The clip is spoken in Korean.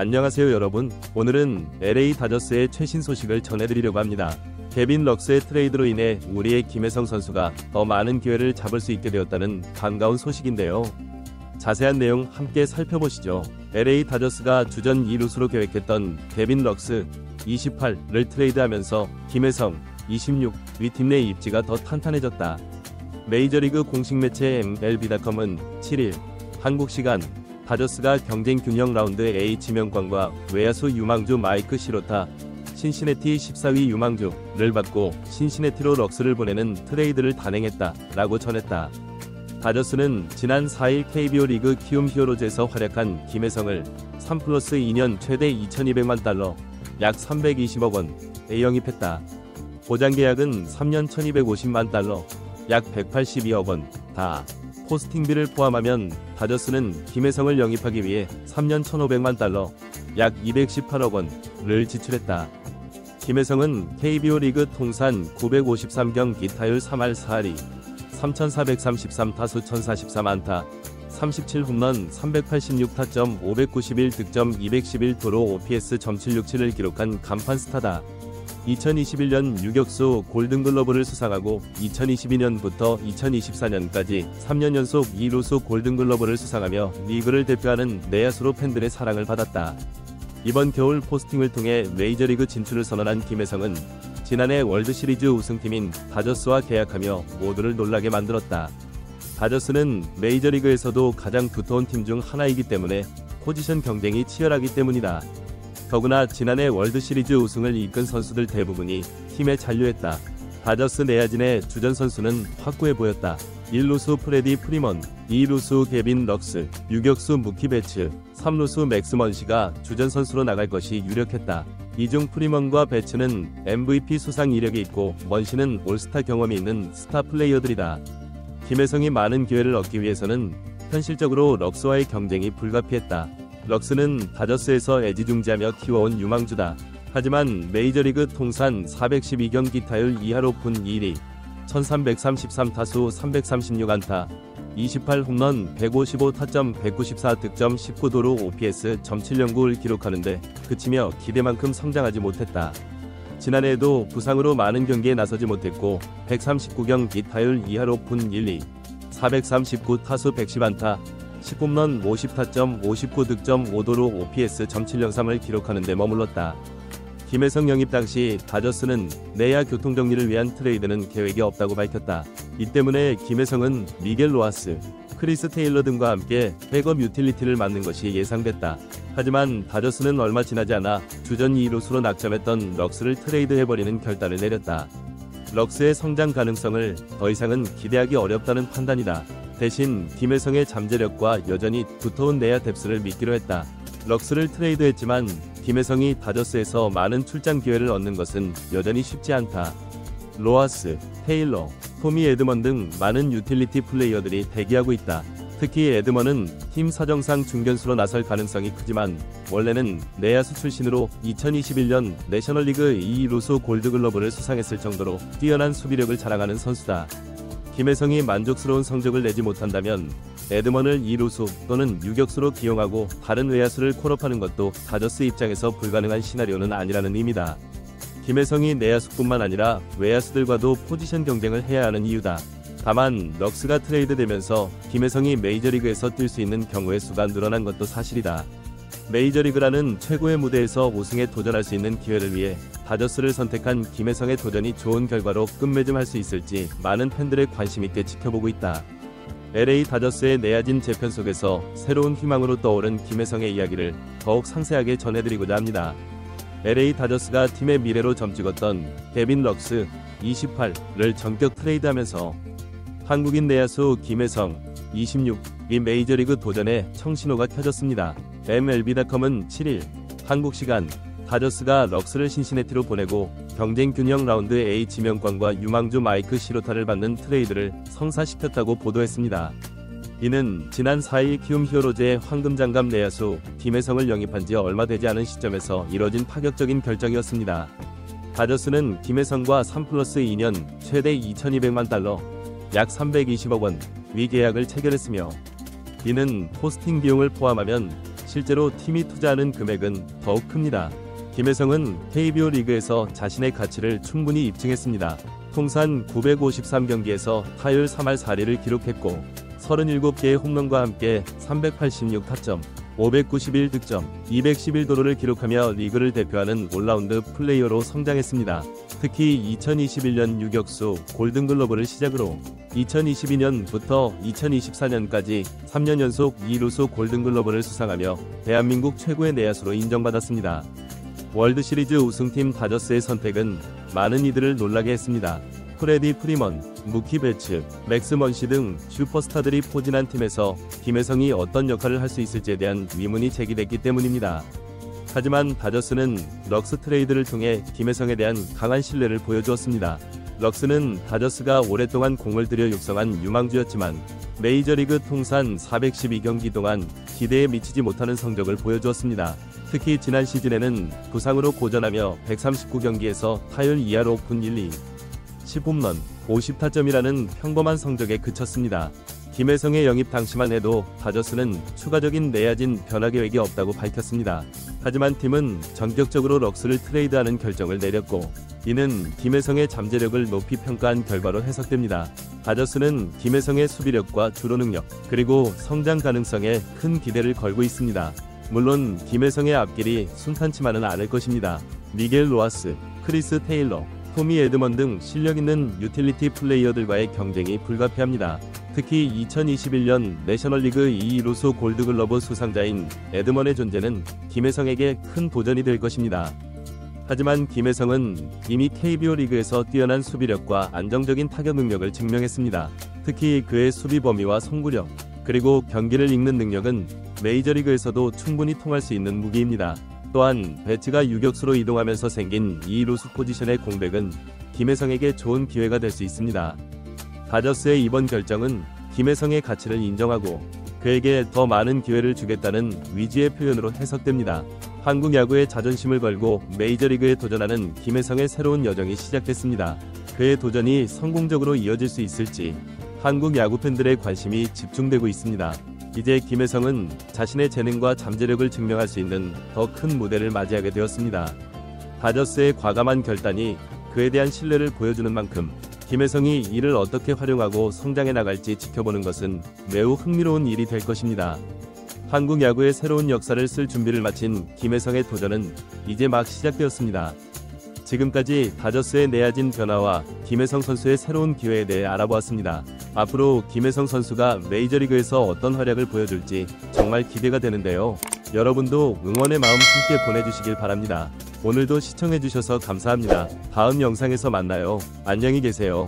안녕하세요 여러분. 오늘은 LA 다저스의 최신 소식을 전해드리려고 합니다. 케빈 럭스의 트레이드로 인해 우리의 김혜성 선수가 더 많은 기회를 잡을 수 있게 되었다는 반가운 소식인데요. 자세한 내용 함께 살펴보시죠. LA 다저스가 주전 2루수로 계획했던 케빈 럭스 28를 트레이드하면서 김혜성 26 위 팀 내 입지가 더 탄탄해졌다. 메이저리그 공식 매체 MLB.com은 7일 한국 시간 다저스가 경쟁 균형 라운드 A 지명권과 외야수 유망주 마이크 시로타, 신시내티 14위 유망주를 받고 신시내티로 럭스를 보내는 트레이드를 단행했다 라고 전했다. 다저스는 지난 4일 KBO 리그 키움 히어로즈에서 활약한 김혜성을 3+2년 최대 2,200만 달러, 약 320억 원에 영입했다. 보장 계약은 3년 1,250만 달러, 약 182억 원, 다. 포스팅비를 포함하면 다저스는 김혜성을 영입하기 위해 3년 1,500만 달러, 약 218억 원을 지출했다. 김혜성은 KBO 리그 통산 953경기 타율 3할 4리, 3,433타수 1,044안타, 37홈런 386타점 591득점 211도로 OPS .767을 기록한 간판 스타다. 2021년 유격수 골든글러브를 수상하고 2022년부터 2024년까지 3년 연속 2루수 골든글러브를 수상하며 리그를 대표하는 내야수로 팬들의 사랑을 받았다. 이번 겨울 포스팅을 통해 메이저리그 진출을 선언한 김혜성은 지난해 월드시리즈 우승팀인 다저스와 계약하며 모두를 놀라게 만들었다. 다저스는 메이저리그에서도 가장 두터운 팀 중 하나이기 때문에 포지션 경쟁이 치열하기 때문이다. 더구나 지난해 월드시리즈 우승을 이끈 선수들 대부분이 팀에 잔류했다. 다저스 내야진의 주전 선수는 확고해 보였다. 1루수 프레디 프리먼, 2루수 케빈 럭스, 유격수 무키 베츠, 3루수 맥스 먼시가 주전 선수로 나갈 것이 유력했다. 이 중 프리먼과 베츠는 MVP 수상 이력이 있고 먼시는 올스타 경험이 있는 스타 플레이어들이다. 김혜성이 많은 기회를 얻기 위해서는 현실적으로 럭스와의 경쟁이 불가피했다. 럭스는 다저스에서 애지중지하며 키워온 유망주다. 하지만 메이저리그 통산 412경기 타율 2할 오픈 1위, 1333타수 336안타, 28홈런 155타점 194득점 19도로 OPS .709를 기록하는데 그치며 기대만큼 성장하지 못했다. 지난해에도 부상으로 많은 경기에 나서지 못했고 139경기 타율 2할 오픈 1위, 439타수 110안타, 10홈런 50타점 59득점 5도로 OPS .703을 기록하는 데 머물렀다. 김혜성 영입 당시 다저스는 내야 교통정리를 위한 트레이드는 계획이 없다고 밝혔다. 이 때문에 김혜성은 미겔 로하스, 크리스 테일러 등과 함께 백업 유틸리티를 맡는 것이 예상됐다. 하지만 다저스는 얼마 지나지 않아 주전 2루수로 낙점했던 럭스를 트레이드해버리는 결단을 내렸다. 럭스의 성장 가능성을 더 이상은 기대하기 어렵다는 판단이다. 대신 김혜성의 잠재력과 여전히 두터운 내야 뎁스를 믿기로 했다. 럭스를 트레이드했지만 김혜성이 다저스에서 많은 출장 기회를 얻는 것은 여전히 쉽지 않다. 로하스, 테일러, 토미 에드먼 등 많은 유틸리티 플레이어들이 대기하고 있다. 특히 에드먼은 팀 사정상 중견수로 나설 가능성이 크지만 원래는 내야수 출신으로 2021년 내셔널리그 2루수 골드글러브를 수상했을 정도로 뛰어난 수비력을 자랑하는 선수다. 김혜성이 만족스러운 성적을 내지 못한다면 에드먼을 2루수 또는 유격수로 기용하고 다른 외야수를 콜업하는 것도 다저스 입장에서 불가능한 시나리오는 아니라는 의미다. 김혜성이 내야수뿐만 아니라 외야수들과도 포지션 경쟁을 해야 하는 이유다. 다만 럭스가 트레이드되면서 김혜성이 메이저리그에서 뛸 수 있는 경우의 수가 늘어난 것도 사실이다. 메이저리그라는 최고의 무대에서 우승에 도전할 수 있는 기회를 위해 다저스를 선택한 김혜성의 도전이 좋은 결과로 끝맺음할 수 있을지 많은 팬들의 관심 있게 지켜보고 있다. LA 다저스의 내야진 재편 속에서 새로운 희망으로 떠오른 김혜성의 이야기를 더욱 상세하게 전해드리고자 합니다. LA 다저스가 팀의 미래로 점찍었던 케빈 럭스 28를 전격 트레이드하면서 한국인 내야수 김혜성 26이 메이저리그 도전에 청신호가 켜졌습니다. MLB.com은 7일 한국 시간 다저스가 럭스를 신시내티로 보내고 경쟁 균형 라운드 A 지명권과 유망주 마이크 시로타를 받는 트레이드를 성사시켰다고 보도했습니다. 이는 지난 4일 키움 히어로즈의 황금장갑 내야수 김혜성을 영입한 지 얼마 되지 않은 시점에서 이뤄진 파격적인 결정이었습니다. 다저스는 김혜성과 3+2년 최대 2,200만 달러, 약 320억 원 위 계약을 체결했으며 이는 포스팅 비용을 포함하면 실제로 팀이 투자하는 금액은 더욱 큽니다. 김혜성은 KBO 리그에서 자신의 가치를 충분히 입증했습니다. 통산 953경기에서 타율 3할 4리를 기록했고 37개의 홈런과 함께 386타점, 591득점, 211도루를 기록하며 리그를 대표하는 올라운드 플레이어로 성장했습니다. 특히 2021년 유격수 골든글러브를 시작으로 2022년부터 2024년까지 3년 연속 2루수 골든글러브를 수상하며 대한민국 최고의 내야수로 인정받았습니다. 월드시리즈 우승팀 다저스의 선택은 많은 이들을 놀라게 했습니다. 프레디 프리먼, 무키 베츠, 맥스 먼시 등 슈퍼스타들이 포진한 팀에서 김혜성이 어떤 역할을 할 수 있을지에 대한 의문이 제기됐기 때문입니다. 하지만 다저스는 럭스 트레이드를 통해 김혜성에 대한 강한 신뢰를 보여주었습니다. 럭스는 다저스가 오랫동안 공을 들여 육성한 유망주였지만 메이저리그 통산 412경기 동안 기대에 미치지 못하는 성적을 보여주었습니다. 특히 지난 시즌에는 부상으로 고전하며 139경기에서 타율 2할 5푼 1리, 10홈런, 50타점이라는 평범한 성적에 그쳤습니다. 김혜성의 영입 당시만 해도 다저스는 추가적인 내야진 변화 계획이 없다고 밝혔습니다. 하지만 팀은 전격적으로 럭스를 트레이드하는 결정을 내렸고 이는 김혜성의 잠재력을 높이 평가한 결과로 해석됩니다. 다저스는 김혜성의 수비력과 주로 능력, 그리고 성장 가능성에 큰 기대를 걸고 있습니다. 물론 김혜성의 앞길이 순탄치만은 않을 것입니다. 미겔 로하스, 크리스 테일러, 토미 에드먼 등 실력 있는 유틸리티 플레이어들과의 경쟁이 불가피합니다. 특히 2021년 내셔널리그 2루수 골드글러브 수상자인 에드먼의 존재는 김혜성에게 큰 도전이 될 것입니다. 하지만 김혜성은 이미 KBO 리그에서 뛰어난 수비력과 안정적인 타격 능력을 증명했습니다. 특히 그의 수비 범위와 송구력, 그리고 경기를 읽는 능력은 메이저리그에서도 충분히 통할 수 있는 무기입니다. 또한 배츠가 유격수로 이동하면서 생긴 2루수 포지션의 공백은 김혜성에게 좋은 기회가 될 수 있습니다. 다저스의 이번 결정은 김혜성의 가치를 인정하고 그에게 더 많은 기회를 주겠다는 위지의 표현으로 해석됩니다. 한국 야구의 자존심을 걸고 메이저리그에 도전하는 김혜성의 새로운 여정이 시작됐습니다. 그의 도전이 성공적으로 이어질 수 있을지 한국 야구 팬들의 관심이 집중되고 있습니다. 이제 김혜성은 자신의 재능과 잠재력을 증명할 수 있는 더 큰 무대를 맞이하게 되었습니다. 다저스의 과감한 결단이 그에 대한 신뢰를 보여주는 만큼 김혜성이 이를 어떻게 활용하고 성장해 나갈지 지켜보는 것은 매우 흥미로운 일이 될 것입니다. 한국 야구의 새로운 역사를 쓸 준비를 마친 김혜성의 도전은 이제 막 시작되었습니다. 지금까지 다저스의 내야진 변화와 김혜성 선수의 새로운 기회에 대해 알아보았습니다. 앞으로 김혜성 선수가 메이저리그에서 어떤 활약을 보여줄지 정말 기대가 되는데요. 여러분도 응원의 마음 함께 보내주시길 바랍니다. 오늘도 시청해주셔서 감사합니다. 다음 영상에서 만나요. 안녕히 계세요.